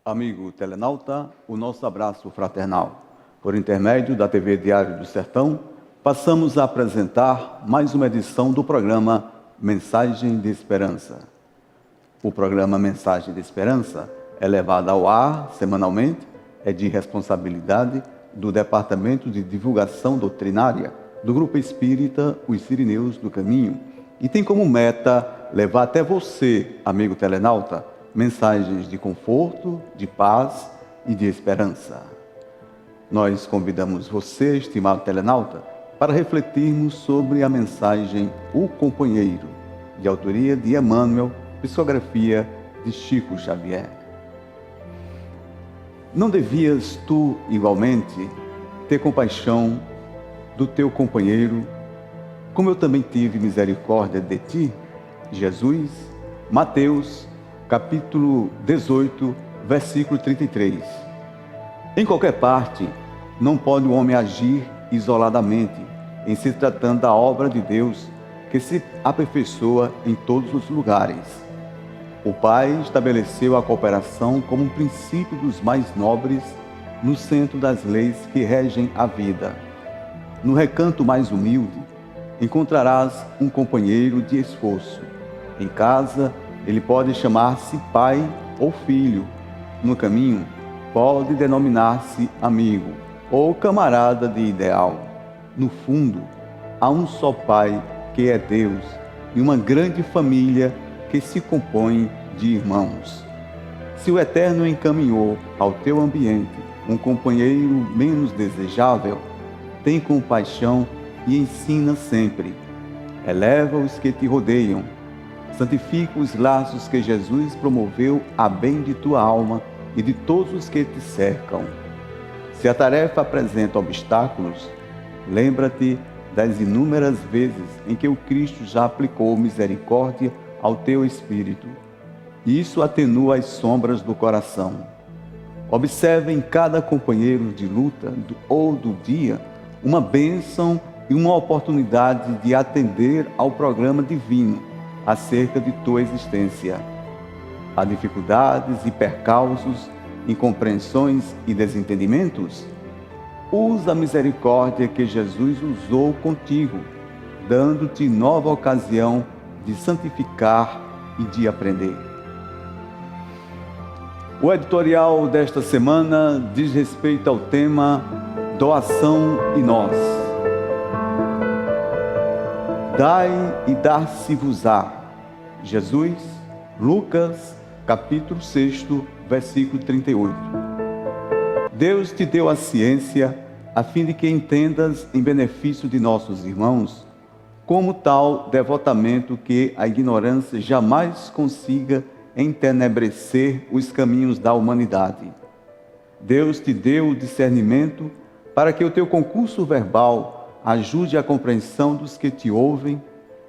Amigo telenauta, o nosso abraço fraternal. Por intermédio da TV Diário do Sertão, passamos a apresentar mais uma edição do programa Mensagem de Esperança. O programa Mensagem de Esperança é levado ao ar semanalmente, é de responsabilidade do Departamento de Divulgação Doutrinária do Grupo Espírita Os Sirineus do Caminho e tem como meta levar até você, amigo telenauta, mensagens de conforto, de paz e de esperança. Nós convidamos você, estimado telenauta, para refletirmos sobre a mensagem O Companheiro, de autoria de Emmanuel, psicografia de Chico Xavier. Não devias tu, igualmente, ter compaixão do teu companheiro, como eu também tive misericórdia de ti? Jesus, Mateus, capítulo 18, versículo 33. Em qualquer parte, não pode o homem agir isoladamente, em se tratando da obra de Deus, que se aperfeiçoa em todos os lugares. O Pai estabeleceu a cooperação como um princípio dos mais nobres no centro das leis que regem a vida. No recanto mais humilde, encontrarás um companheiro de esforço. Em casa, ele pode chamar-se pai ou filho. No caminho, pode denominar-se amigo ou camarada de ideal. No fundo, há um só Pai, que é Deus, e uma grande família que se compõe de irmãos. Se o Eterno encaminhou ao teu ambiente um companheiro menos desejável, tem compaixão e ensina sempre. Eleva os que te rodeiam. Santifica os laços que Jesus promoveu a bem de tua alma e de todos os que te cercam. Se a tarefa apresenta obstáculos, lembra-te das inúmeras vezes em que o Cristo já aplicou misericórdia ao teu espírito. Isso atenua as sombras do coração. Observe em cada companheiro de luta ou do dia uma bênção e uma oportunidade de atender ao programa divino acerca de tua existência. Há dificuldades e percalços, incompreensões e desentendimentos? Usa a misericórdia que Jesus usou contigo, dando-te nova ocasião de santificar e de aprender. O editorial desta semana diz respeito ao tema Doação e Nós. Dai e dar-se-vos-á. Jesus, Lucas, capítulo 6, versículo 38. Deus te deu a ciência a fim de que entendas em benefício de nossos irmãos como tal devotamento que a ignorância jamais consiga entenebrecer os caminhos da humanidade. Deus te deu o discernimento para que o teu concurso verbal ajude a compreensão dos que te ouvem,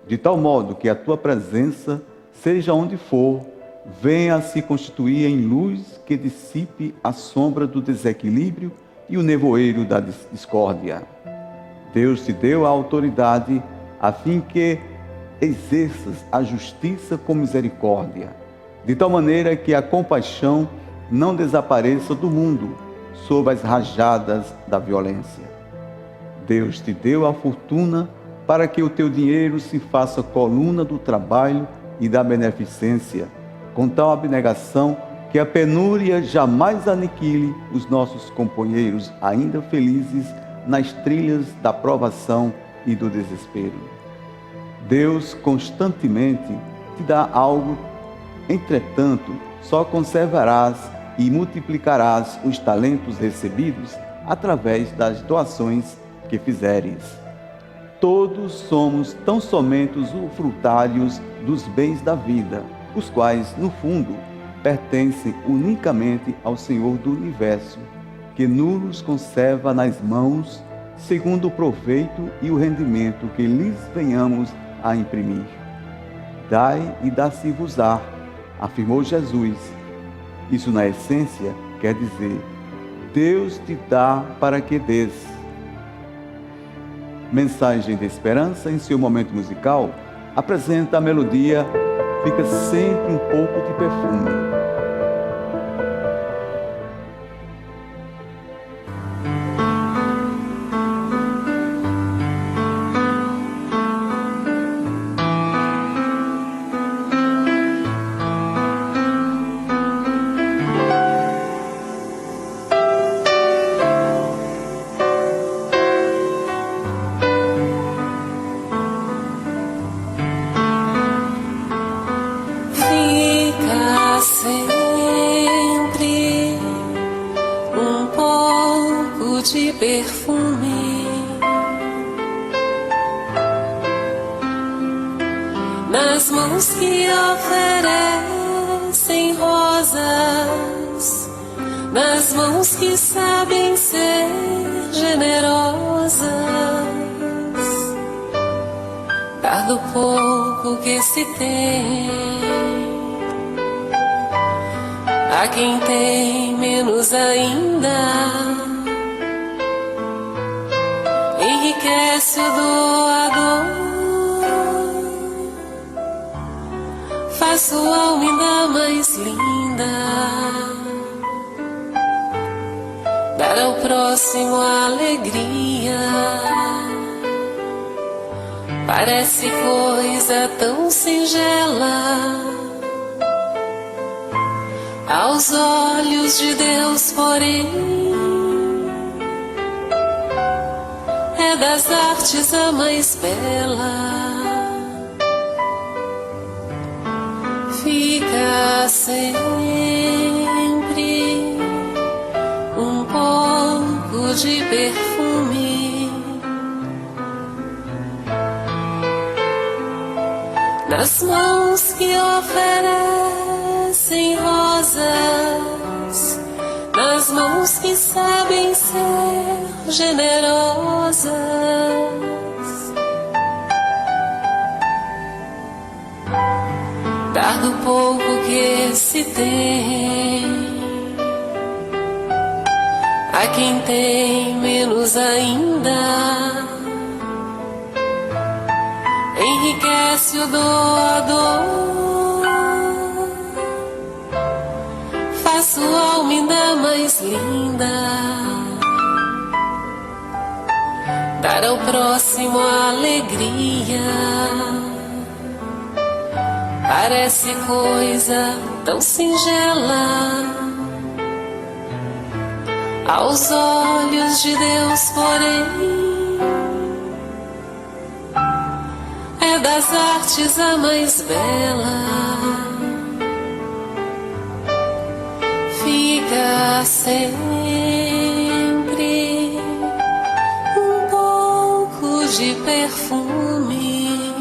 de tal modo que a tua presença, seja onde for, venha a se constituir em luz que dissipe a sombra do desequilíbrio e o nevoeiro da discórdia. Deus te deu a autoridade a fim que exerças a justiça com misericórdia, de tal maneira que a compaixão não desapareça do mundo sob as rajadas da violência. Deus te deu a fortuna para que o teu dinheiro se faça coluna do trabalho e da beneficência, com tal abnegação que a penúria jamais aniquile os nossos companheiros ainda felizes nas trilhas da provação e do desespero. Deus constantemente te dá algo, entretanto, só conservarás e multiplicarás os talentos recebidos através das doações que fizeres. Todos somos tão somente usufrutários dos bens da vida, os quais, no fundo, pertencem unicamente ao Senhor do Universo, que nos conserva nas mãos, segundo o proveito e o rendimento que lhes venhamos a imprimir. Dai e dá-se-vos-á, afirmou Jesus. Isso, na essência, quer dizer, Deus te dá para que dês. Mensagem de Esperança, em seu momento musical, apresenta a melodia Fica Sempre um Pouco de Perfume. perfume. Nas mãos que oferecem rosas, nas mãos que sabem ser generosas, dar do pouco que se tem a quem tem menos ainda, enriquece o doador, faz sua alma ainda mais linda, dar ao próximo alegria. Parece coisa tão singela aos olhos de Deus, porém é das artes a mais bela. Fica sempre um pouco de perfume nas mãos que oferecem rosas, nas mãos que sabem ser generosas, dar do pouco que se tem a quem tem menos ainda, enriquece o doador, faz sua alma ainda mais linda, dar ao próximo alegria. Parece coisa tão singela aos olhos de Deus, porém é das artes a mais bela. Fica sempre um pouco de perfume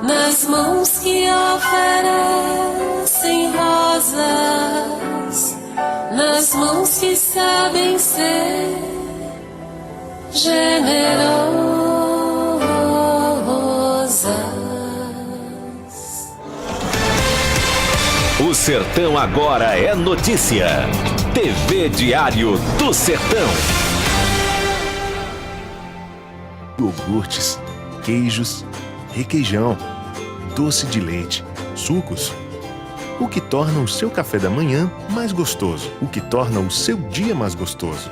nas mãos que oferecem rosas, nas mãos que sabem ser generosas. O Sertão Agora é notícia. TV Diário do Sertão. Iogurtes, queijos, requeijão, doce de leite, sucos. O que torna o seu café da manhã mais gostoso, o que torna o seu dia mais gostoso.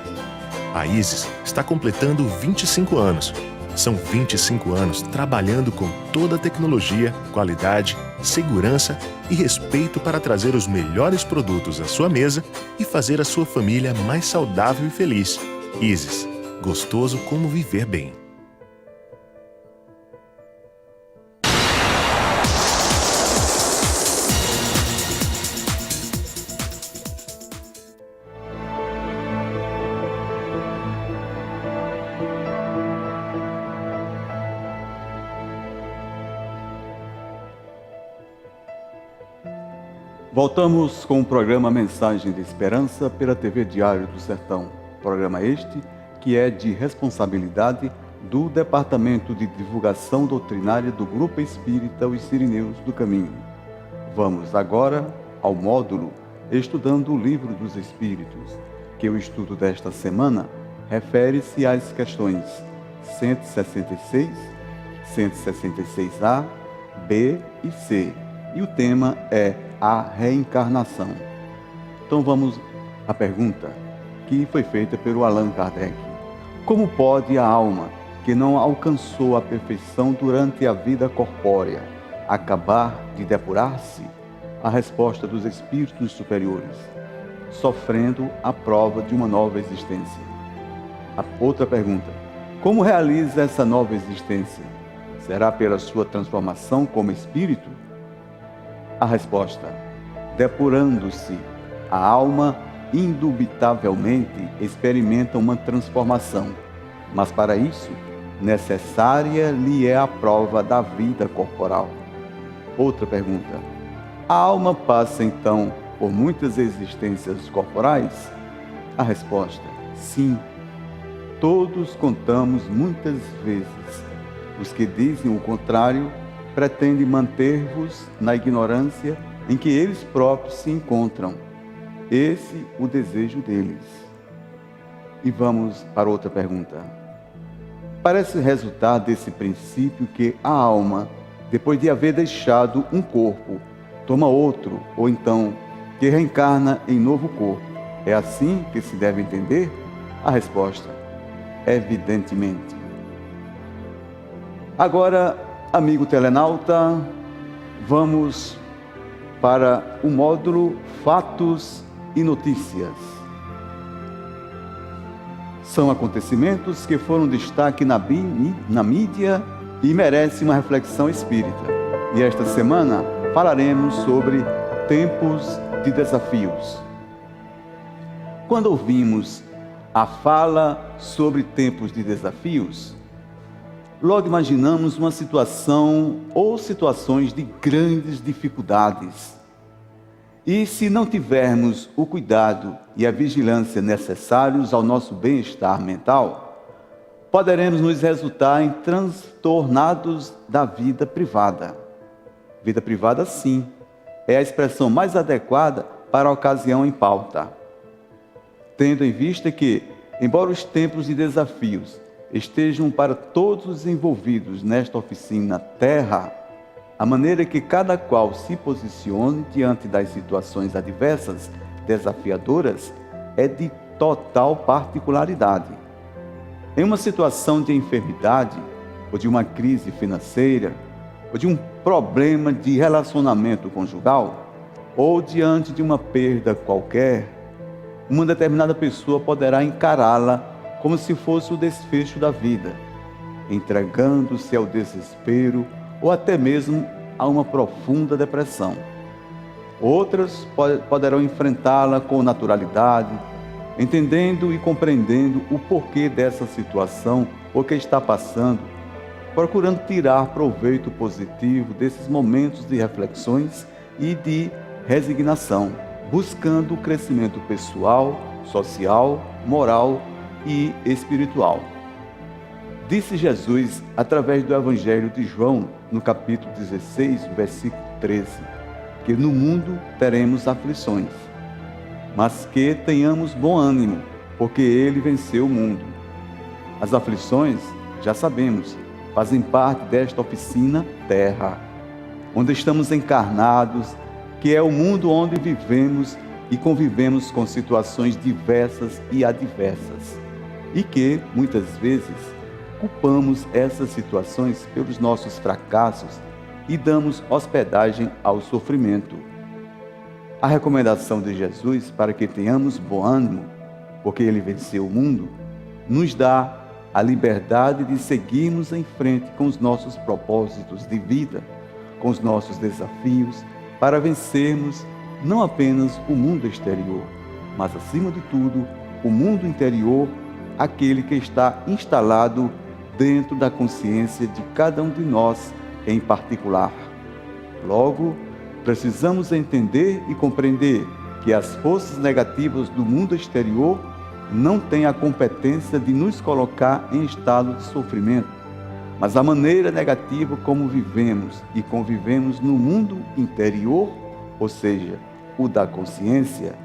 A Isis está completando 25 anos. São 25 anos trabalhando com toda a tecnologia, qualidade, segurança e respeito para trazer os melhores produtos à sua mesa e fazer a sua família mais saudável e feliz. Isis, gostoso como viver bem. Voltamos com o programa Mensagem de Esperança pela TV Diário do Sertão. Programa este que é de responsabilidade do Departamento de Divulgação Doutrinária do Grupo Espírita Os Sirineus do Caminho. Vamos agora ao módulo Estudando o Livro dos Espíritos, que o estudo desta semana refere-se às questões 166, 166A, B e C. E o tema é a reencarnação. Então vamos à pergunta que foi feita pelo Allan Kardec. Como pode a alma, que não alcançou a perfeição durante a vida corpórea, acabar de depurar-se? A resposta dos espíritos superiores: sofrendo a prova de uma nova existência. A outra pergunta: como realiza essa nova existência? Será pela sua transformação como espírito? A resposta: depurando-se a alma indubitavelmente experimentam uma transformação, mas para isso, necessária lhe é a prova da vida corporal. Outra pergunta: a alma passa então por muitas existências corporais? A resposta: sim. Todos contamos muitas vezes. Os que dizem o contrário pretendem manter-vos na ignorância em que eles próprios se encontram. Esse o desejo deles. E vamos para outra pergunta. Parece resultar desse princípio que a alma, depois de haver deixado um corpo, toma outro, ou então que reencarna em novo corpo. É assim que se deve entender? A resposta: evidentemente. Agora, amigo telenauta, vamos para o módulo Fatos e Notícias. São acontecimentos que foram destaque na mídia e merecem uma reflexão espírita. E esta semana falaremos sobre tempos de desafios. Quando ouvimos a fala sobre tempos de desafios, logo imaginamos uma situação ou situações de grandes dificuldades. E se não tivermos o cuidado e a vigilância necessários ao nosso bem-estar mental, poderemos nos resultar em transtornados da vida privada. Vida privada, sim, é a expressão mais adequada para a ocasião em pauta. Tendo em vista que, embora os tempos de desafios estejam para todos os envolvidos nesta oficina Terra, a maneira que cada qual se posicione diante das situações adversas, desafiadoras, é de total particularidade. Em uma situação de enfermidade, ou de uma crise financeira, ou de um problema de relacionamento conjugal, ou diante de uma perda qualquer, uma determinada pessoa poderá encará-la como se fosse o desfecho da vida, entregando-se ao desespero ou até mesmo a uma profunda depressão. Outras poderão enfrentá-la com naturalidade, entendendo e compreendendo o porquê dessa situação ou que está passando, procurando tirar proveito positivo desses momentos de reflexões e de resignação, buscando o crescimento pessoal, social, moral e espiritual. Disse Jesus, através do Evangelho de João, no capítulo 16, versículo 13, que no mundo teremos aflições, mas que tenhamos bom ânimo, porque Ele venceu o mundo. As aflições, já sabemos, fazem parte desta oficina Terra, onde estamos encarnados, que é o mundo onde vivemos e convivemos com situações diversas e adversas, e que, muitas vezes, culpamos essas situações pelos nossos fracassos e damos hospedagem ao sofrimento. A recomendação de Jesus para que tenhamos bom ânimo, porque Ele venceu o mundo, nos dá a liberdade de seguirmos em frente com os nossos propósitos de vida, com os nossos desafios, para vencermos não apenas o mundo exterior, mas, acima de tudo, o mundo interior, aquele que está instalado dentro da consciência de cada um de nós em particular. Logo, precisamos entender e compreender que as forças negativas do mundo exterior não têm a competência de nos colocar em estado de sofrimento, mas a maneira negativa como vivemos e convivemos no mundo interior, ou seja, o da consciência,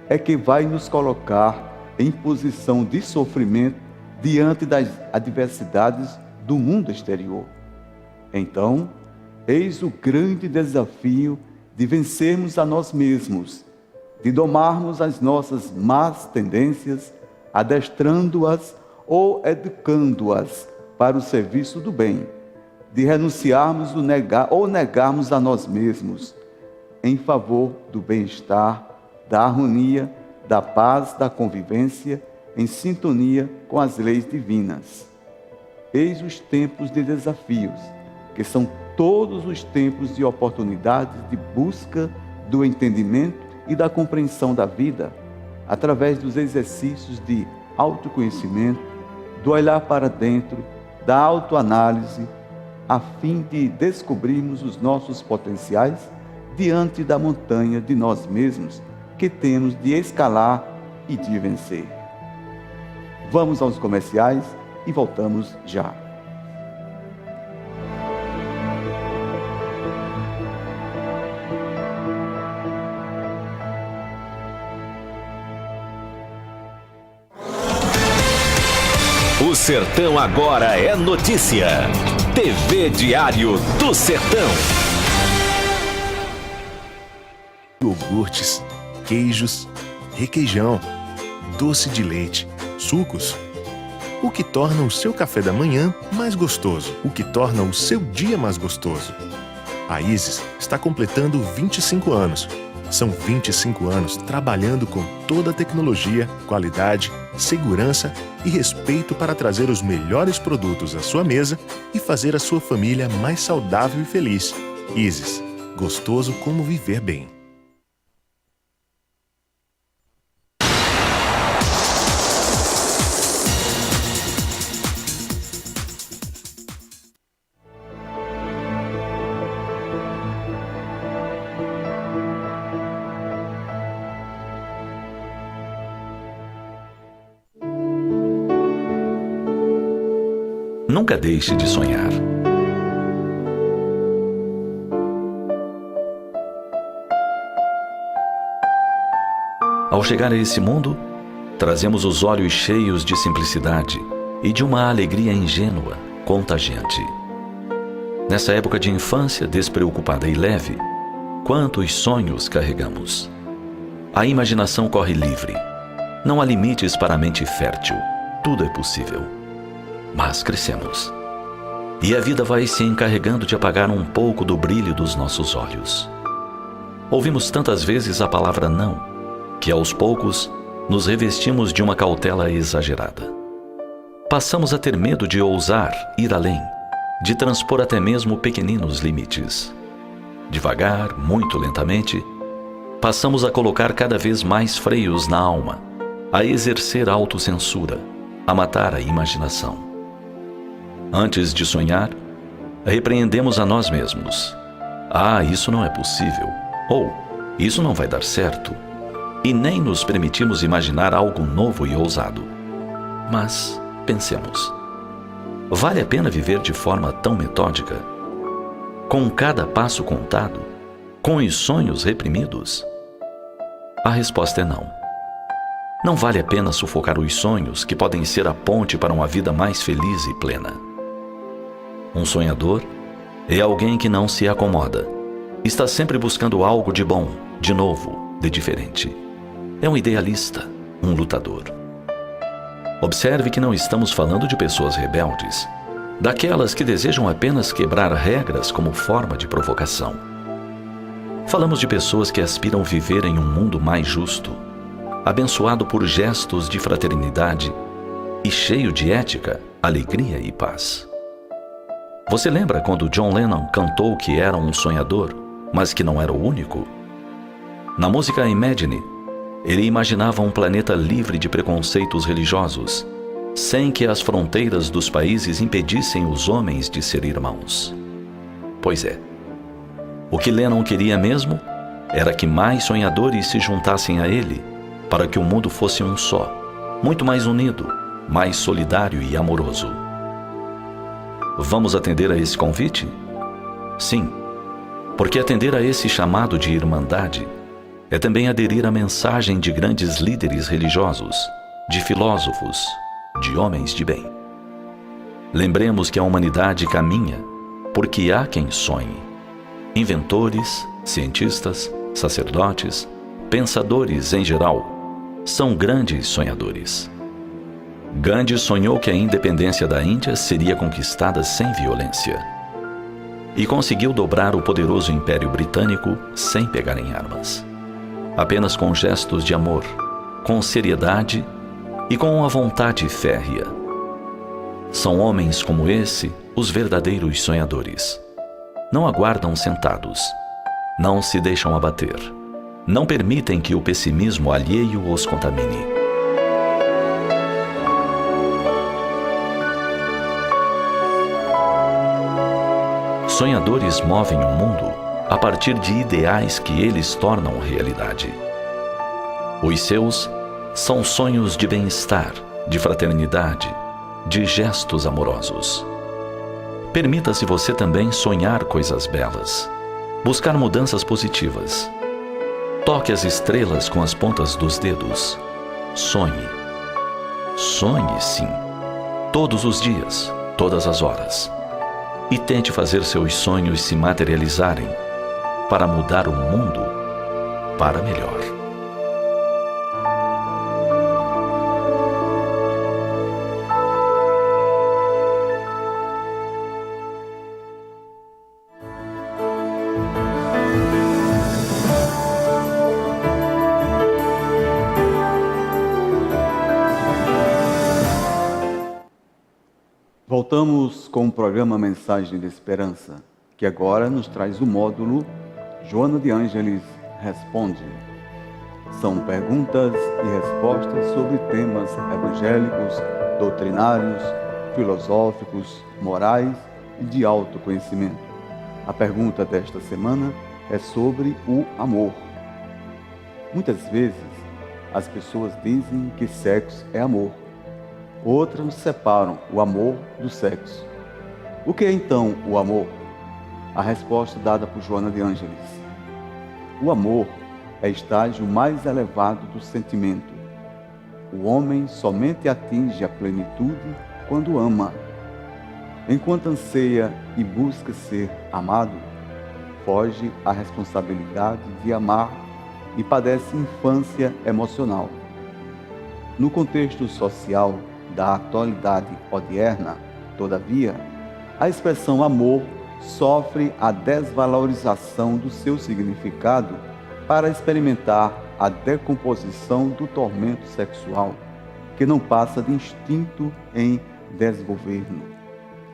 é que vai nos colocar em posição de sofrimento diante das adversidades do mundo exterior. Então, eis o grande desafio de vencermos a nós mesmos, de domarmos as nossas más tendências, adestrando-as ou educando-as para o serviço do bem, de renunciarmos ou negarmos a nós mesmos em favor do bem-estar, da harmonia, da paz, da convivência, em sintonia com as leis divinas. Eis os tempos de desafios, que são todos os tempos de oportunidades de busca do entendimento e da compreensão da vida, através dos exercícios de autoconhecimento, do olhar para dentro, da autoanálise, a fim de descobrirmos os nossos potenciais diante da montanha de nós mesmos que temos de escalar e de vencer. Vamos aos comerciais e voltamos já. O Sertão Agora é notícia. TV Diário do Sertão. Iogurtes, queijos, requeijão, doce de leite, sucos. O que torna o seu café da manhã mais gostoso, o que torna o seu dia mais gostoso. A Isis está completando 25 anos. São 25 anos trabalhando com toda a tecnologia, qualidade, segurança e respeito para trazer os melhores produtos à sua mesa e fazer a sua família mais saudável e feliz. Isis, gostoso como viver bem. Nunca deixe de sonhar. Ao chegar a esse mundo, trazemos os olhos cheios de simplicidade e de uma alegria ingênua, contagiante. Nessa época de infância despreocupada e leve, quantos sonhos carregamos. A imaginação corre livre. Não há limites para a mente fértil. Tudo é possível. Mas crescemos. E a vida vai se encarregando de apagar um pouco do brilho dos nossos olhos. Ouvimos tantas vezes a palavra não, que aos poucos nos revestimos de uma cautela exagerada. Passamos a ter medo de ousar ir além, de transpor até mesmo pequeninos limites. Devagar, muito lentamente, passamos a colocar cada vez mais freios na alma, a exercer a autocensura, a matar a imaginação. Antes de sonhar, repreendemos a nós mesmos. Ah, isso não é possível. Ou, isso não vai dar certo. E nem nos permitimos imaginar algo novo e ousado. Mas, pensemos. Vale a pena viver de forma tão metódica? Com cada passo contado? Com os sonhos reprimidos? A resposta é não. Não vale a pena sufocar os sonhos que podem ser a ponte para uma vida mais feliz e plena. Um sonhador é alguém que não se acomoda. Está sempre buscando algo de bom, de novo, de diferente. É um idealista, um lutador. Observe que não estamos falando de pessoas rebeldes, daquelas que desejam apenas quebrar regras como forma de provocação. Falamos de pessoas que aspiram viver em um mundo mais justo, abençoado por gestos de fraternidade e cheio de ética, alegria e paz. Você lembra quando John Lennon cantou que era um sonhador, mas que não era o único? Na música Imagine, ele imaginava um planeta livre de preconceitos religiosos, sem que as fronteiras dos países impedissem os homens de ser irmãos. Pois é, o que Lennon queria mesmo era que mais sonhadores se juntassem a ele, para que o mundo fosse um só, muito mais unido, mais solidário e amoroso. Vamos atender a esse convite? Sim, porque atender a esse chamado de irmandade é também aderir à mensagem de grandes líderes religiosos, de filósofos, de homens de bem. Lembremos que a humanidade caminha porque há quem sonhe. Inventores, cientistas, sacerdotes, pensadores em geral, são grandes sonhadores. Gandhi sonhou que a independência da Índia seria conquistada sem violência. E conseguiu dobrar o poderoso Império Britânico sem pegar em armas. Apenas com gestos de amor, com seriedade e com uma vontade férrea. São homens como esse os verdadeiros sonhadores. Não aguardam sentados, não se deixam abater. Não permitem que o pessimismo alheio os contamine. Sonhadores movem o mundo a partir de ideais que eles tornam realidade. Os seus são sonhos de bem-estar, de fraternidade, de gestos amorosos. Permita-se você também sonhar coisas belas, buscar mudanças positivas. Toque as estrelas com as pontas dos dedos. Sonhe. Sonhe, sim. Todos os dias, todas as horas. E tente fazer seus sonhos se materializarem para mudar o mundo para melhor. Voltamos com o programa Mensagem de Esperança, que agora nos traz o módulo Joana de Ângeles Responde. São perguntas e respostas sobre temas evangélicos, doutrinários, filosóficos, morais e de autoconhecimento. A pergunta desta semana é sobre o amor. Muitas vezes as pessoas dizem que sexo é amor. Outras separam o amor do sexo. O que é então o amor? A resposta dada por Joana de Ângeles. O amor é o estágio mais elevado do sentimento. O homem somente atinge a plenitude quando ama. Enquanto anseia e busca ser amado, foge à responsabilidade de amar e padece infância emocional. No contexto social da atualidade odierna, todavia, a expressão amor sofre a desvalorização do seu significado para experimentar a decomposição do tormento sexual, que não passa de instinto em desgoverno.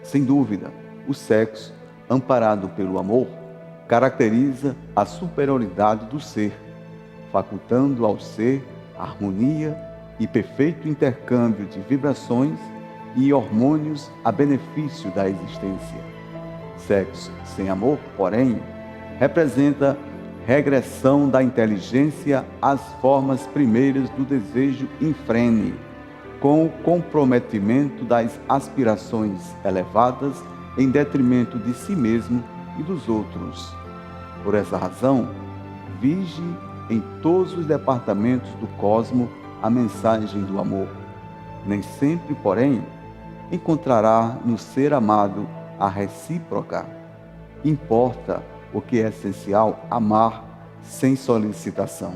Sem dúvida, o sexo, amparado pelo amor, caracteriza a superioridade do ser, facultando ao ser harmonia e perfeito intercâmbio de vibrações e hormônios a benefício da existência. Sexo sem amor, porém, representa regressão da inteligência às formas primeiras do desejo infrene, com o comprometimento das aspirações elevadas em detrimento de si mesmo e dos outros. Por essa razão, vige em todos os departamentos do cosmo a mensagem do amor. Nem sempre, porém, encontrará no ser amado a recíproca. Importa o que é essencial: amar sem solicitação.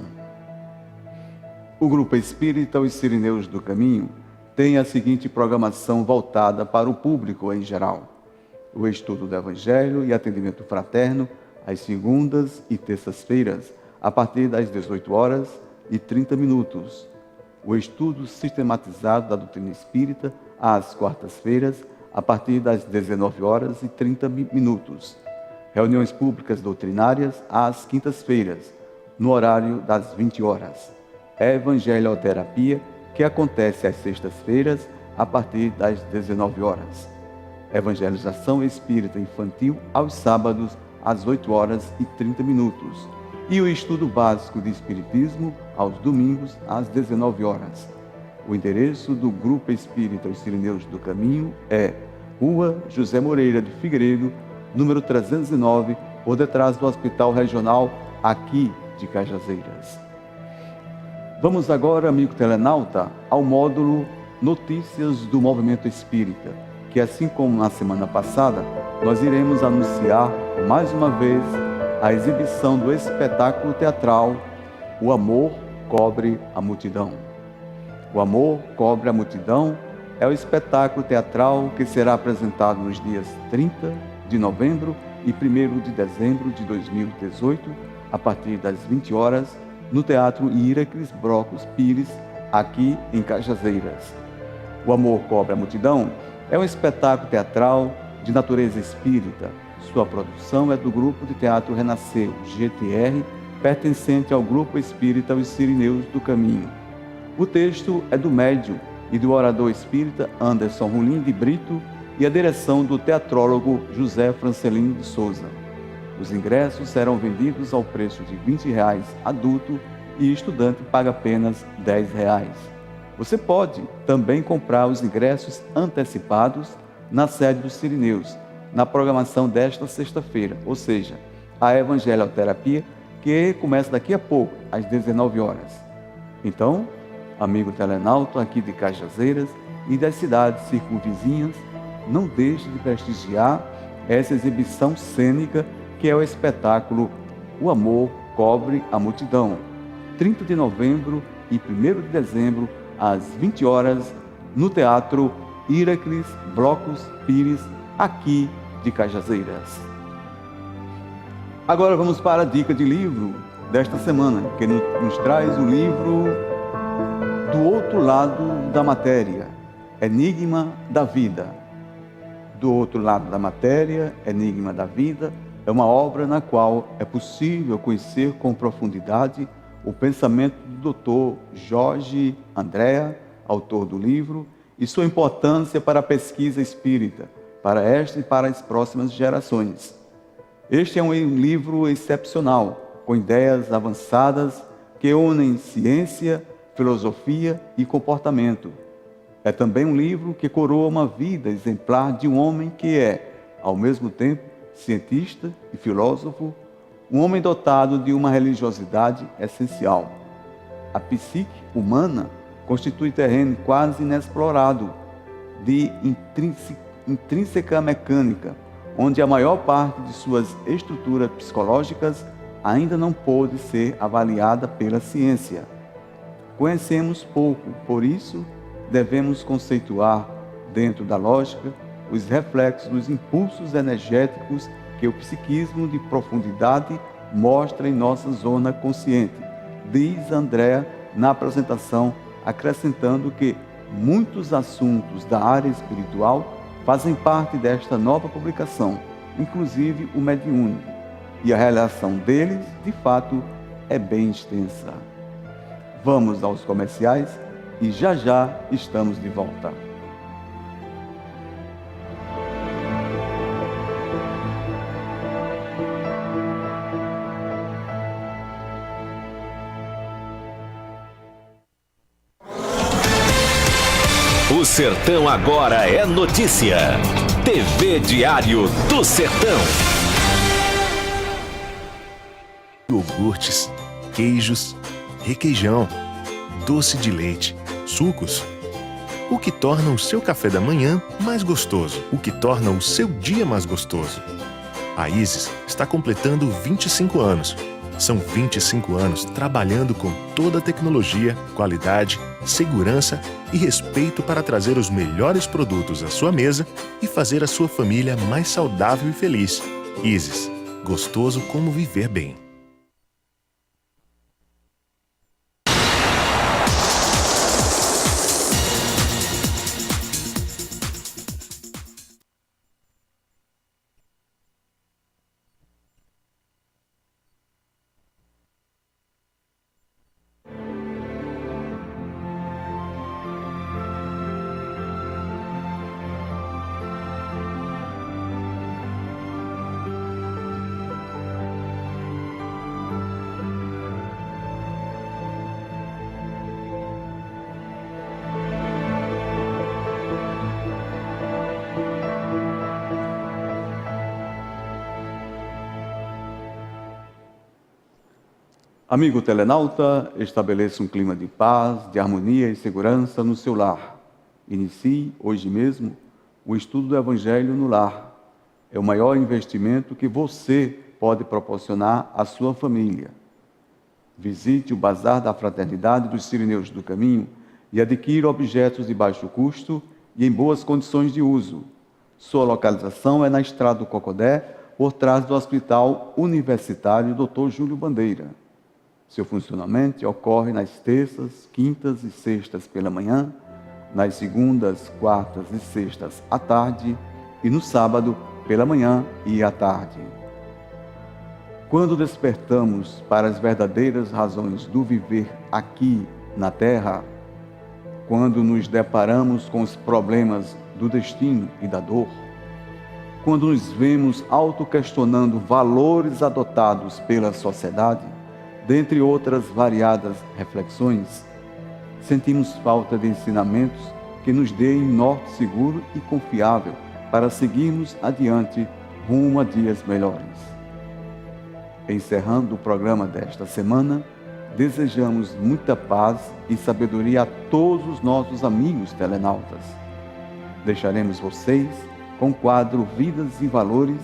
O Grupo Espírita Os Sirineus do Caminho tem a seguinte programação voltada para o público em geral: o estudo do Evangelho e atendimento fraterno às segundas e terças-feiras, a partir das 18h30. O estudo sistematizado da doutrina espírita às quartas-feiras, a partir das 19h30. Reuniões públicas doutrinárias às quintas-feiras, no horário das 20 horas. Evangelioterapia, que acontece às sextas-feiras, a partir das 19 horas. Evangelização espírita infantil aos sábados, às 8h30. E o estudo básico de Espiritismo aos domingos, às 19 horas. O endereço do Grupo Espírita Os Sirineus do Caminho é Rua José Moreira de Figueiredo, número 309, por detrás do Hospital Regional, aqui de Cajazeiras. Vamos agora, amigo telenauta, ao módulo Notícias do Movimento Espírita, que assim como na semana passada, nós iremos anunciar mais uma vez a exibição do espetáculo teatral O Amor Cobre a Multidão. O Amor Cobre a Multidão é o espetáculo teatral que será apresentado nos dias 30 de novembro e 1º de dezembro de 2018, a partir das 20 horas, no Teatro Iraques Brocos Pires, aqui em Cajazeiras. O Amor Cobre a Multidão é um espetáculo teatral de natureza espírita. Sua produção é do Grupo de Teatro Renasceu, GTR, pertencente ao Grupo Espírita Os Sirineus do Caminho. O texto é do médium e do orador espírita Anderson Rolim de Brito e a direção do teatrólogo José Francelino de Souza. Os ingressos serão vendidos ao preço de R$ 20 adulto e estudante paga apenas R$ 10. Você pode também comprar os ingressos antecipados na sede dos Sirineus, na programação desta sexta-feira, ou seja, a Evangelioterapia, que começa daqui a pouco, às 19 horas. Então, amigo telenauta aqui de Cajazeiras e das cidades circunvizinhas, não deixe de prestigiar essa exibição cênica que é o espetáculo O Amor Cobre a Multidão, 30 de novembro e 1º de dezembro, às 20 horas, no Teatro Heracles Blocos Pires, aqui de Cajazeiras. Agora vamos para a dica de livro desta semana, que nos traz o livro Do Outro Lado da Matéria, Enigma da Vida. Do Outro Lado da Matéria, Enigma da Vida, é uma obra na qual é possível conhecer com profundidade o pensamento do Dr. Jorge Andréa, autor do livro, e sua importância para a pesquisa espírita, para esta e para as próximas gerações. Este é um livro excepcional, com ideias avançadas que unem ciência, filosofia e comportamento. É também um livro que coroa uma vida exemplar de um homem que é, ao mesmo tempo, cientista e filósofo, um homem dotado de uma religiosidade essencial. A psique humana constitui terreno quase inexplorado de intrínseca mecânica, onde a maior parte de suas estruturas psicológicas ainda não pôde ser avaliada pela ciência. Conhecemos pouco, por isso devemos conceituar, dentro da lógica, os reflexos dos impulsos energéticos que o psiquismo de profundidade mostra em nossa zona consciente, diz Andréa na apresentação, acrescentando que muitos assuntos da área espiritual fazem parte desta nova publicação, inclusive o mediúnico, e a relação deles, de fato, é bem extensa. Vamos aos comerciais e já já estamos de volta. O Sertão agora é notícia. TV Diário do Sertão. Iogurtes, queijos, requeijão, doce de leite, sucos. O que torna o seu café da manhã mais gostoso, o que torna o seu dia mais gostoso. A Isis está completando 25 anos. São 25 anos trabalhando com toda a tecnologia, qualidade, segurança e respeito para trazer os melhores produtos à sua mesa e fazer a sua família mais saudável e feliz. Isis, gostoso como viver bem. Amigo telenauta, estabeleça um clima de paz, de harmonia e segurança no seu lar. Inicie, hoje mesmo, o estudo do Evangelho no lar. É o maior investimento que você pode proporcionar à sua família. Visite o Bazar da Fraternidade dos Sirineus do Caminho e adquira objetos de baixo custo e em boas condições de uso. Sua localização é na Estrada do Cocodé, por trás do Hospital Universitário Dr. Júlio Bandeira. Seu funcionamento ocorre nas terças, quintas e sextas pela manhã, nas segundas, quartas e sextas à tarde e no sábado pela manhã e à tarde. Quando despertamos para as verdadeiras razões do viver aqui na Terra, quando nos deparamos com os problemas do destino e da dor, quando nos vemos autoquestionando valores adotados pela sociedade, dentre outras variadas reflexões, sentimos falta de ensinamentos que nos deem norte seguro e confiável para seguirmos adiante rumo a dias melhores. Encerrando o programa desta semana, desejamos muita paz e sabedoria a todos os nossos amigos telenautas. Deixaremos vocês com o quadro Vidas e Valores,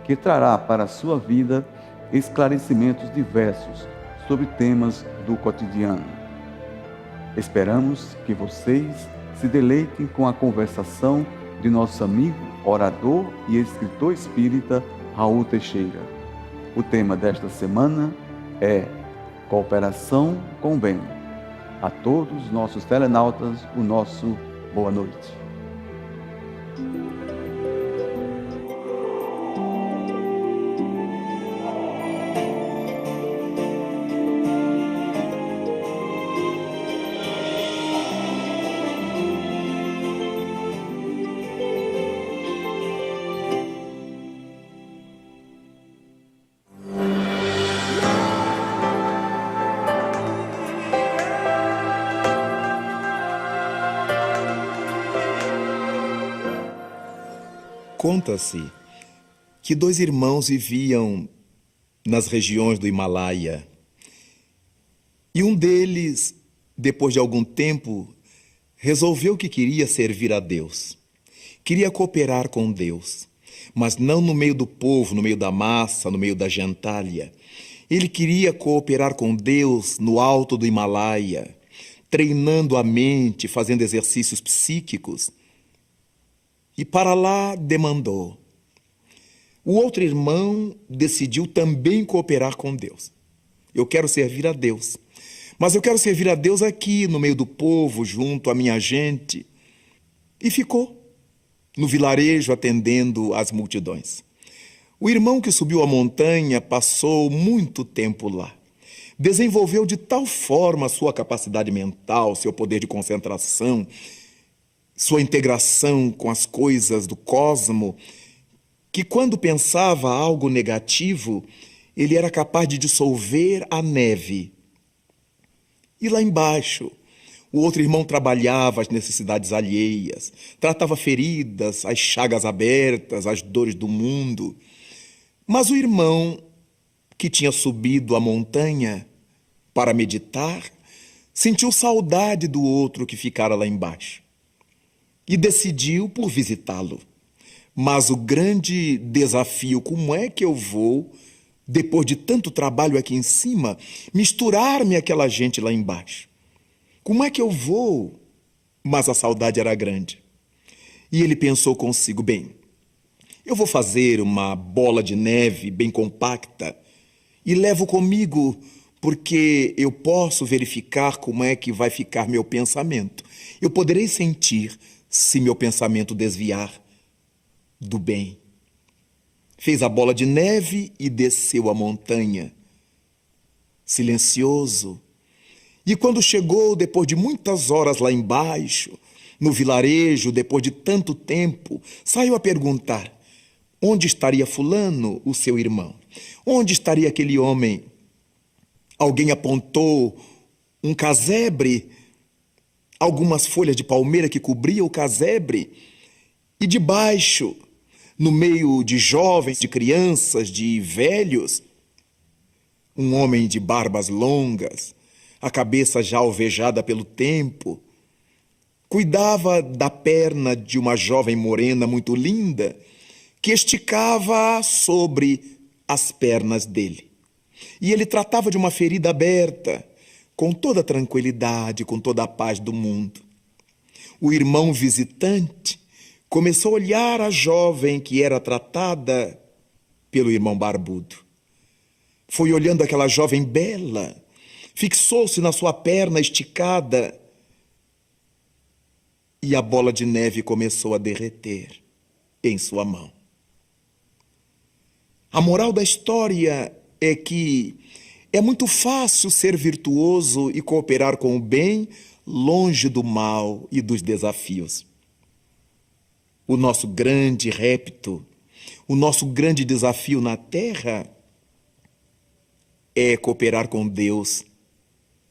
que trará para a sua vida esclarecimentos diversos sobre temas do cotidiano. Esperamos que vocês se deleitem com a conversação de nosso amigo, orador e escritor espírita Raul Teixeira. O tema desta semana é Cooperação com o Bem. A todos os nossos telenautas, o nosso boa noite. Conta-se que dois irmãos viviam nas regiões do Himalaia e um deles, depois de algum tempo, resolveu que queria servir a Deus, queria cooperar com Deus, mas não no meio do povo, no meio da massa, no meio da gentalha. Ele queria cooperar com Deus no alto do Himalaia, treinando a mente, fazendo exercícios psíquicos. E para lá demandou. O outro irmão decidiu também cooperar com Deus. Eu quero servir a Deus, mas eu quero servir a Deus aqui, no meio do povo, junto à minha gente. E ficou no vilarejo atendendo às multidões. O irmão que subiu a montanha passou muito tempo lá. Desenvolveu de tal forma a sua capacidade mental, seu poder de concentração, sua integração com as coisas do cosmo, que quando pensava algo negativo, ele era capaz de dissolver a neve. E lá embaixo, o outro irmão trabalhava as necessidades alheias, tratava feridas, as chagas abertas, as dores do mundo. Mas o irmão que tinha subido a montanha para meditar, sentiu saudade do outro que ficara lá embaixo e decidiu por visitá-lo. Mas o grande desafio, como é que eu vou, depois de tanto trabalho aqui em cima, misturar-me àquela gente lá embaixo? Como é que eu vou? Mas a saudade era grande. E ele pensou consigo, bem, eu vou fazer uma bola de neve bem compacta e levo comigo, porque eu posso verificar como é que vai ficar meu pensamento. Eu poderei sentir se meu pensamento desviar do bem. Fez a bola de neve e desceu a montanha, silencioso. E quando chegou, depois de muitas horas lá embaixo, no vilarejo, depois de tanto tempo, saiu a perguntar: onde estaria fulano, o seu irmão? Onde estaria aquele homem? Alguém apontou um casebre, algumas folhas de palmeira que cobriam o casebre, e debaixo, no meio de jovens, de crianças, de velhos, um homem de barbas longas, a cabeça já alvejada pelo tempo, cuidava da perna de uma jovem morena muito linda, que esticava sobre as pernas dele. E ele tratava de uma ferida aberta, com toda a tranquilidade, com toda a paz do mundo. O irmão visitante começou a olhar a jovem que era tratada pelo irmão barbudo. Foi olhando aquela jovem bela, fixou-se na sua perna esticada e a bola de neve começou a derreter em sua mão. A moral da história é que é muito fácil ser virtuoso e cooperar com o bem longe do mal e dos desafios. O nosso grande repto, o nosso grande desafio na Terra é cooperar com Deus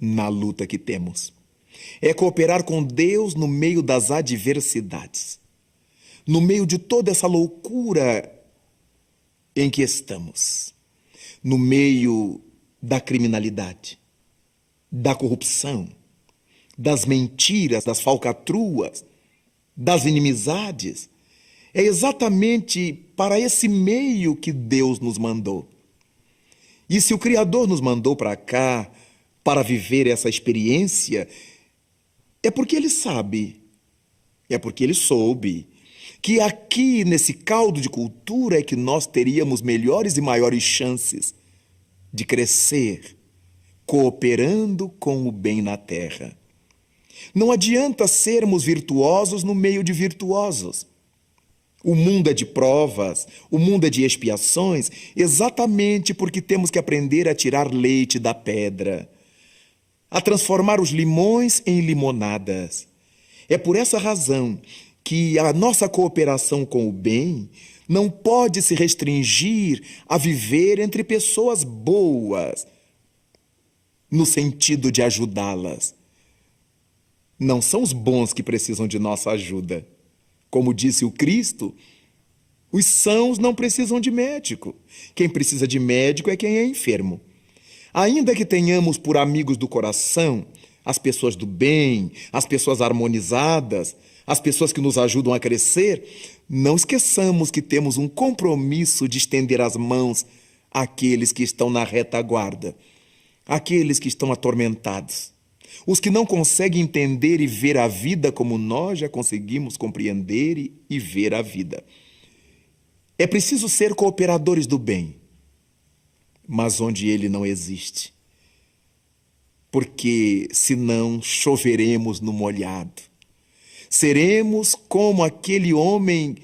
na luta que temos. É cooperar com Deus no meio das adversidades, no meio de toda essa loucura em que estamos, no meio da criminalidade, da corrupção, das mentiras, das falcatruas, das inimizades. É exatamente para esse meio que Deus nos mandou. E se o Criador nos mandou para cá para viver essa experiência, é porque Ele sabe, é porque Ele soube que aqui nesse caldo de cultura é que nós teríamos melhores e maiores chances de crescer, cooperando com o bem na terra. Não adianta sermos virtuosos no meio de virtuosos. O mundo é de provas, o mundo é de expiações, exatamente porque temos que aprender a tirar leite da pedra, a transformar os limões em limonadas. É por essa razão que a nossa cooperação com o bem não pode se restringir a viver entre pessoas boas, no sentido de ajudá-las. Não são os bons que precisam de nossa ajuda. Como disse o Cristo, os sãos não precisam de médico. Quem precisa de médico é quem é enfermo. Ainda que tenhamos por amigos do coração as pessoas do bem, as pessoas harmonizadas, as pessoas que nos ajudam a crescer, não esqueçamos que temos um compromisso de estender as mãos àqueles que estão na retaguarda, àqueles que estão atormentados, os que não conseguem entender e ver a vida como nós já conseguimos compreender e ver a vida. É preciso ser cooperadores do bem, mas onde ele não existe, porque senão choveremos no molhado. Seremos como aquele homem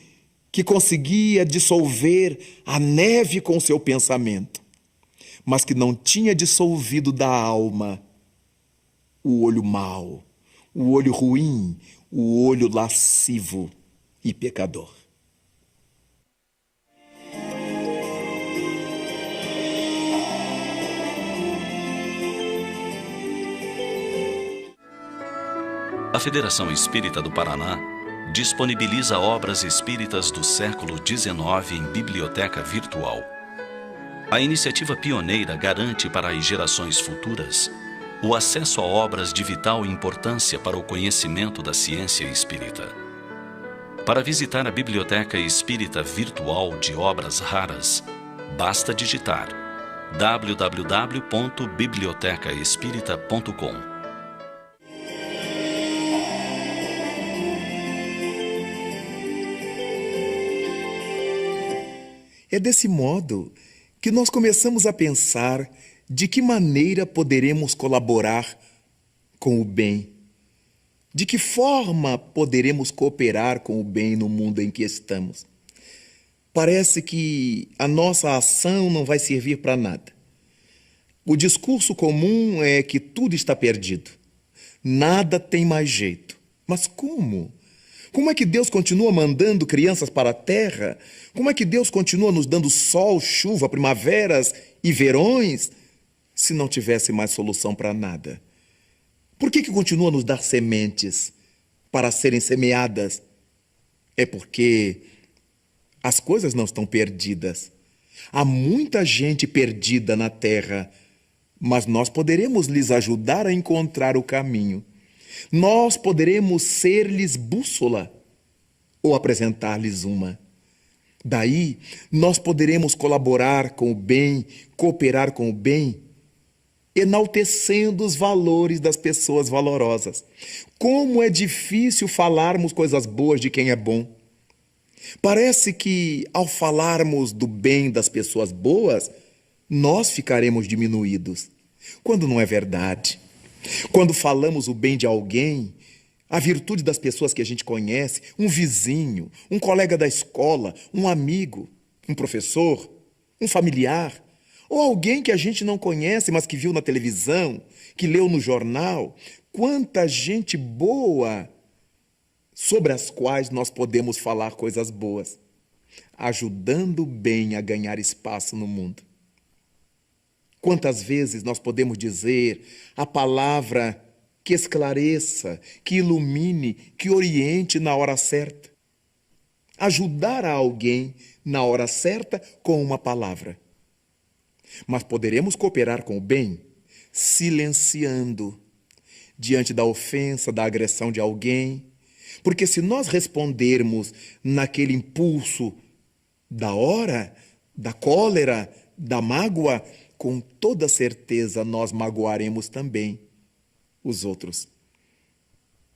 que conseguia dissolver a neve com seu pensamento, mas que não tinha dissolvido da alma o olho mau, o olho ruim, o olho lascivo e pecador. A Federação Espírita do Paraná disponibiliza obras espíritas do século XIX em biblioteca virtual. A iniciativa pioneira garante para as gerações futuras o acesso a obras de vital importância para o conhecimento da ciência espírita. Para visitar a Biblioteca Espírita Virtual de Obras Raras, basta digitar www.bibliotecaespírita.com. É desse modo que nós começamos a pensar de que maneira poderemos colaborar com o bem, de que forma poderemos cooperar com o bem no mundo em que estamos. Parece que a nossa ação não vai servir para nada. O discurso comum é que tudo está perdido, nada tem mais jeito. Mas como? Como é que Deus continua mandando crianças para a terra? Como é que Deus continua nos dando sol, chuva, primaveras e verões, se não tivesse mais solução para nada? Por que continua a nos dar sementes para serem semeadas? É porque as coisas não estão perdidas. Há muita gente perdida na terra, mas nós poderemos lhes ajudar a encontrar o caminho. Nós poderemos ser-lhes bússola ou apresentar-lhes uma. Daí, nós poderemos colaborar com o bem, cooperar com o bem, enaltecendo os valores das pessoas valorosas. Como é difícil falarmos coisas boas de quem é bom. Parece que, ao falarmos do bem das pessoas boas, nós ficaremos diminuídos, quando não é verdade. Quando falamos o bem de alguém, a virtude das pessoas que a gente conhece, um vizinho, um colega da escola, um amigo, um professor, um familiar, Ou alguém que a gente não conhece, mas que viu na televisão, que leu no jornal. Quanta gente boa sobre as quais nós podemos falar coisas boas, ajudando bem a ganhar espaço no mundo. Quantas vezes nós podemos dizer a palavra que esclareça, que ilumine, que oriente na hora certa. Ajudar a alguém na hora certa com uma palavra. Mas poderemos cooperar com o bem silenciando diante da ofensa, da agressão de alguém. Porque se nós respondermos naquele impulso da hora, da cólera, da mágoa, com toda certeza nós magoaremos também os outros.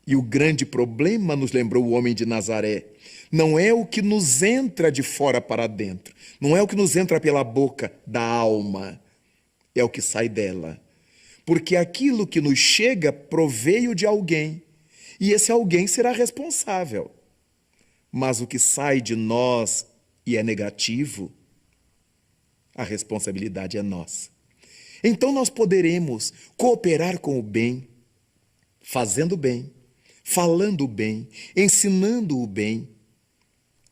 E o grande problema, nos lembrou o homem de Nazaré, não é o que nos entra de fora para dentro, não é o que nos entra pela boca da alma, é o que sai dela. Porque aquilo que nos chega proveio de alguém, e esse alguém será responsável. Mas o que sai de nós e é negativo, a responsabilidade é nossa. Então nós poderemos cooperar com o bem, fazendo bem, falando bem, ensinando o bem,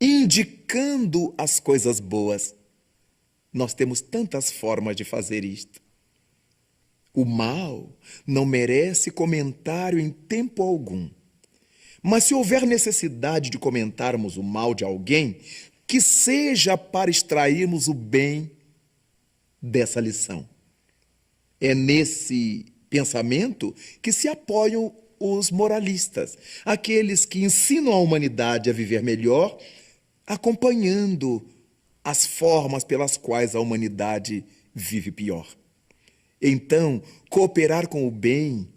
indicando as coisas boas. Nós temos tantas formas de fazer isto. O mal não merece comentário em tempo algum. Mas se houver necessidade de comentarmos o mal de alguém, que seja para extrairmos o bem dessa lição. É nesse pensamento que se apoiam os moralistas, aqueles que ensinam a humanidade a viver melhor, acompanhando as formas pelas quais a humanidade vive pior. Então, cooperar com o bem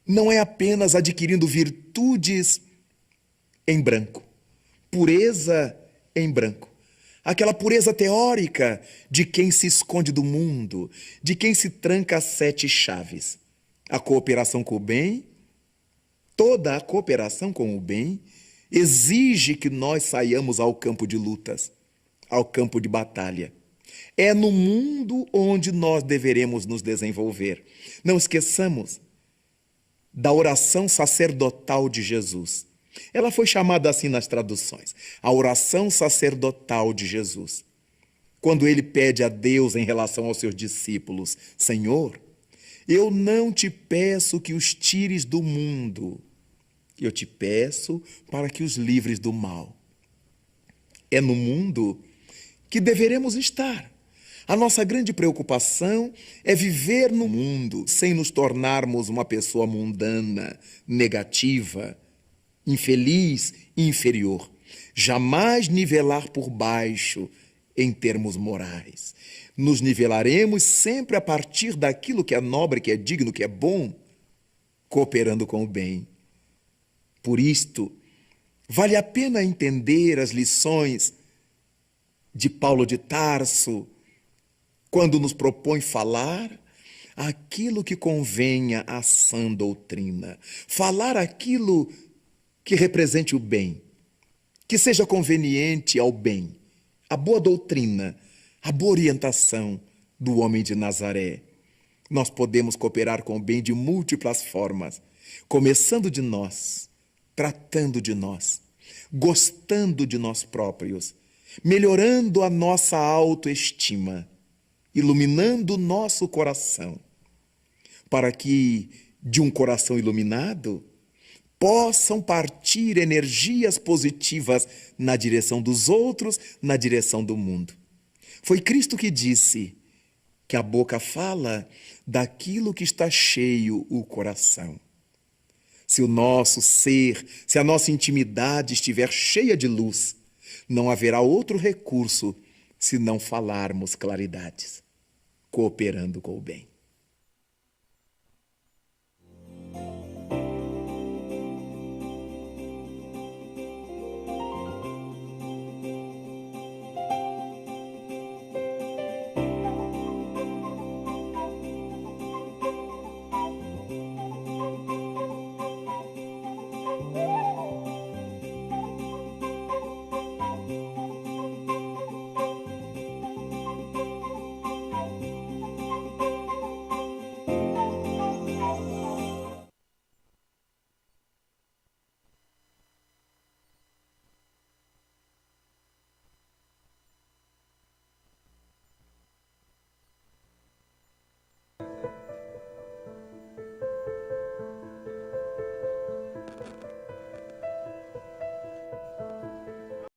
não é apenas adquirindo virtudes em branco, pureza em branco. Aquela pureza teórica de quem se esconde do mundo, de quem se tranca às 7 chaves. A cooperação com o bem, toda a cooperação com o bem, exige que nós saiamos ao campo de lutas, ao campo de batalha. É no mundo onde nós deveremos nos desenvolver. Não esqueçamos da oração sacerdotal de Jesus. Ela foi chamada assim nas traduções, a oração sacerdotal de Jesus. Quando ele pede a Deus em relação aos seus discípulos, Senhor, eu não te peço que os tires do mundo, eu te peço para que os livres do mal. É no mundo que deveremos estar. A nossa grande preocupação é viver no mundo sem nos tornarmos uma pessoa mundana, negativa, infeliz e inferior. Jamais nivelar por baixo em termos morais. Nos nivelaremos sempre a partir daquilo que é nobre, que é digno, que é bom, cooperando com o bem. Por isto, vale a pena entender as lições de Paulo de Tarso, quando nos propõe falar aquilo que convenha à sã doutrina, falar aquilo que represente o bem, que seja conveniente ao bem, a boa doutrina, a boa orientação do homem de Nazaré. Nós podemos cooperar com o bem de múltiplas formas, começando de nós, tratando de nós, gostando de nós próprios, melhorando a nossa autoestima, iluminando o nosso coração, para que, de um coração iluminado, possam partir energias positivas na direção dos outros, na direção do mundo. Foi Cristo que disse que a boca fala daquilo que está cheio o coração. Se o nosso ser, se a nossa intimidade estiver cheia de luz, não haverá outro recurso se não falarmos claridades, cooperando com o bem.